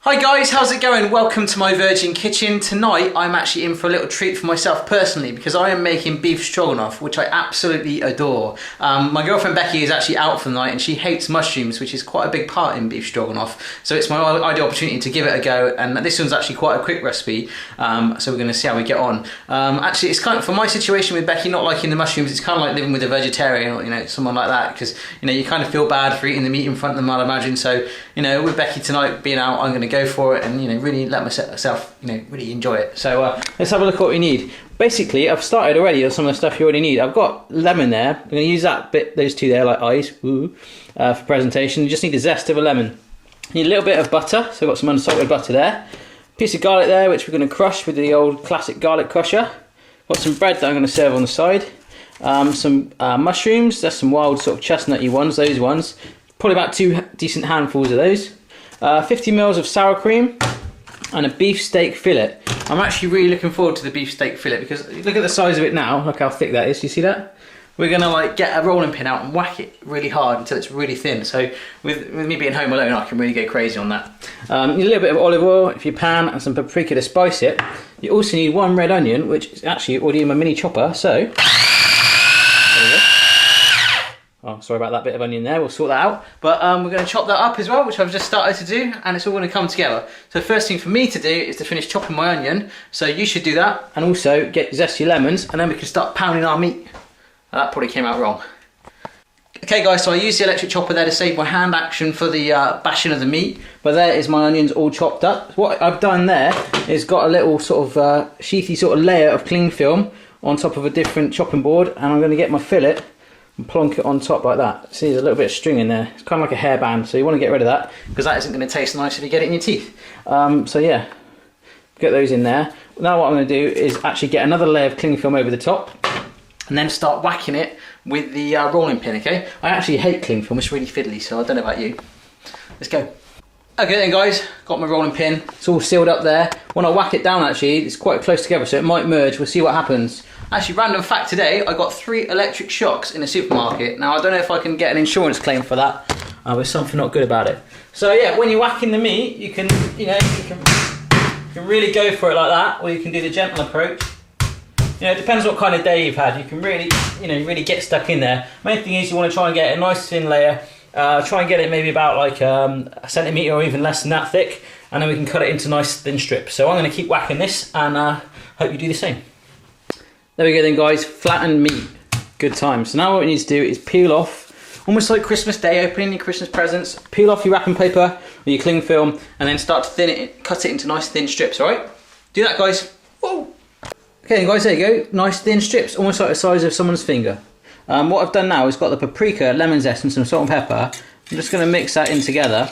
Hi guys, how's it going? Welcome to my Virgin Kitchen. Tonight I'm actually in for a little treat for myself personally because I am making beef stroganoff, which I absolutely adore. My girlfriend Becky is actually out for the night and she hates mushrooms, which is quite a big part in beef stroganoff. So it's my ideal opportunity to give it a go, and this one's actually quite a quick recipe, so we're going to see how we get on. Actually, it's kind of, for my situation with Becky not liking the mushrooms, it's kind of like living with a vegetarian or, you know, someone like that, because, you know, you kind of feel bad for eating the meat in front of them, I'd imagine. So, you know, with Becky tonight being out, I'm going to go for it and, you know, really let myself, you know, really enjoy it. So let's have a look at what we need. Basically, I've started already on some of the stuff you already need. I've got lemon there. I'm going to use that bit, those two there, like eyes, for presentation. You just need the zest of a lemon. You need a little bit of butter, so I've got some unsalted butter there. Piece of garlic there, which we're going to crush with the old classic garlic crusher. Got some bread that I'm going to serve on the side. Some mushrooms. There's some wild sort of chestnutty ones, those ones. Probably about 2 decent handfuls of those. 50 ml of sour cream and a beef steak fillet. I'm actually really looking forward to the beef steak fillet because look at the size of it now. Look how thick that is. You see that? We're gonna like get a rolling pin out and whack it really hard until it's really thin. So with me being home alone, I can really go crazy on that. You need a little bit of olive oil if you pan and some paprika to spice it. You also need 1 red onion, which is actually already in my mini chopper. So there we go. Oh, sorry about that bit of onion there, we'll sort that out. But we're going to chop that up as well, which I've just started to do, and it's all going to come together. So the first thing for me to do is to finish chopping my onion, so you should do that, and also get zesty lemons, and then we can start pounding our meat. That probably came out wrong. Okay guys, so I used the electric chopper there to save my hand action for the bashing of the meat, but there is my onions all chopped up. What I've done there is got a little sort of sheathy sort of layer of cling film on top of a different chopping board, and I'm going to get my fillet and plonk it on top like that. See, there's a little bit of string in there. It's kind of like a hairband, so you want to get rid of that because that isn't going to taste nice if you get it in your teeth. So yeah, get those in there. Now what I'm going to do is actually get another layer of cling film over the top and then start whacking it with the rolling pin, okay? I actually hate cling film, it's really fiddly, so I don't know about you. Let's go. Okay then guys, got my rolling pin. It's all sealed up there. When I whack it down actually, it's quite close together, so it might merge. We'll see what happens. Actually, random fact today, I got 3 electric shocks in a supermarket. Now, I don't know if I can get an insurance claim for that. There's something not good about it. So yeah, when you're whacking the meat, you can, you know, you can really go for it like that, or you can do the gentle approach. You know, it depends what kind of day you've had. You can really, you know, really get stuck in there. Main thing is you want to try and get a nice thin layer. Try and get it maybe about like a centimetre or even less than that thick, and then we can cut it into nice thin strips. So I'm going to keep whacking this, and hope you do the same. There we go then guys, flattened meat, good time. So now what we need to do is peel off, almost like Christmas Day, opening your Christmas presents, peel off your wrapping paper or your cling film, and then start to thin it, cut it into nice thin strips, alright? Do that guys. Whoa. Okay then guys, there you go, nice thin strips, almost like the size of someone's finger. What I've done now is got the paprika, lemon zest and some salt and pepper. I'm just going to mix that in together.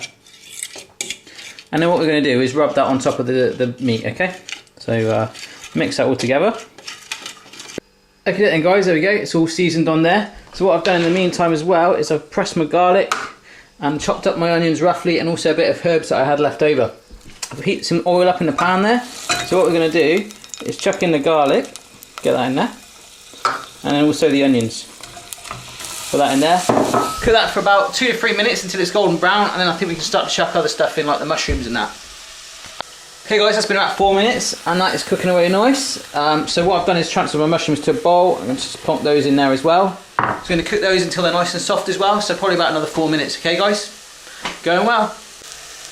And then what we're going to do is rub that on top of the meat, okay? So mix that all together. Okay then guys, there we go, it's all seasoned on there. So what I've done in the meantime as well is I've pressed my garlic and chopped up my onions roughly, and also a bit of herbs that I had left over. I've heated some oil up in the pan there. So what we're going to do is chuck in the garlic, get that in there, and then also the onions. Put that in there. Cook that for about 2 to 3 minutes until it's golden brown, and then I think we can start to chuck other stuff in like the mushrooms and that. Okay guys, that's been about 4 minutes and that is cooking away nice. So what I've done is transfer my mushrooms to a bowl. I'm going to just plonk those in there as well. I'm going to cook those until they're nice and soft as well, so probably about another 4 minutes, okay guys? Going well.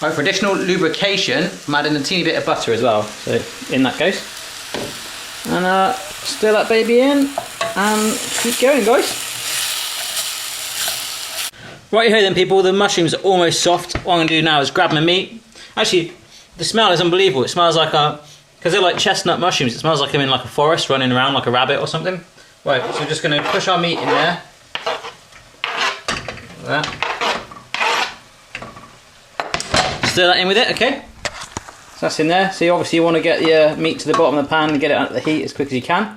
Right, for additional lubrication, I'm adding a teeny bit of butter as well, so in that goes. And stir that baby in and keep going guys. Right here then people, the mushrooms are almost soft. What I'm going to do now is grab my meat. Actually, the smell is unbelievable. It smells like because they're like chestnut mushrooms, it smells like I'm in like a forest running around like a rabbit or something. Right, so we're just going to push our meat in there. Like that. Stir that in with it, okay? So that's in there. So obviously you want to get the meat to the bottom of the pan and get it out of the heat as quick as you can.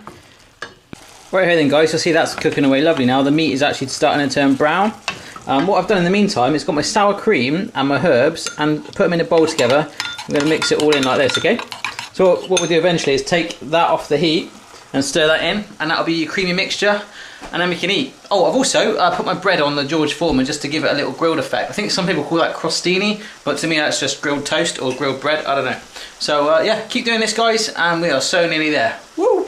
Right here then guys, you'll see that's cooking away lovely now. The meat is actually starting to turn brown. What I've done in the meantime is got my sour cream and my herbs and put them in a bowl together. I'm going to mix it all in like this, okay? So what we'll do eventually is take that off the heat and stir that in, and that'll be your creamy mixture. and then we can eat. Oh, I've also put my bread on the George Foreman just to give it a little grilled effect. I think some people call that crostini, but to me that's just grilled toast or grilled bread, I don't know. So yeah, keep doing this guys, and we are so nearly there. Woo!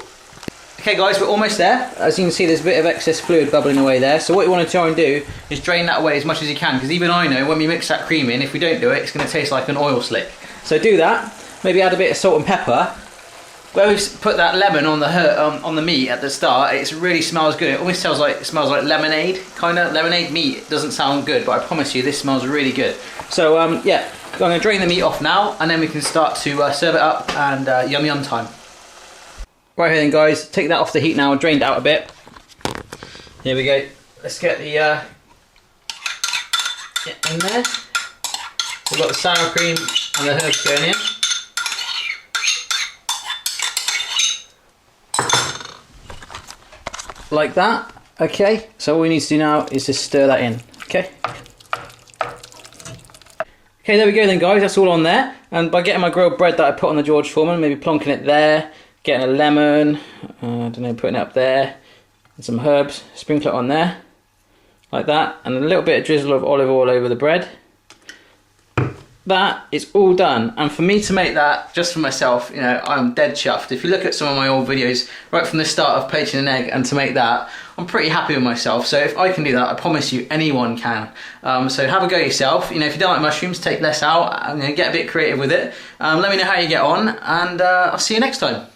Okay guys, we're almost there. As you can see, there's a bit of excess fluid bubbling away there. So what you want to try and do is drain that away as much as you can, because even I know when we mix that cream in, if we don't do it, it's going to taste like an oil slick. So do that. Maybe add a bit of salt and pepper. Where we've put that lemon on the meat at the start, it really smells good. It almost smells like lemonade, kind of. Lemonade meat. It doesn't sound good, but I promise you, this smells really good. So yeah, I'm going to drain the meat off now, and then we can start to serve it up, and yum yum time. Right here then guys, take that off the heat now, drained out a bit. Here we go. Let's get the in there. We've got the sour cream and the herbs going in. Like that. Okay, so all we need to do now is just stir that in. Okay. Okay, there we go then guys, that's all on there. And by getting my grilled bread that I put on the George Foreman, maybe plonking it there, getting a lemon, I don't know, putting it up there, and some herbs, sprinkle it on there, like that, and a little bit of drizzle of olive oil over the bread. That is all done, and for me to make that just for myself, you know, I'm dead chuffed. If you look at some of my old videos right from the start of poaching an egg, and to make that, I'm pretty happy with myself. So if I can do that, I promise you anyone can. So have a go yourself. You know, if you don't like mushrooms, take less out and get a bit creative with it. Let me know how you get on, and I'll see you next time.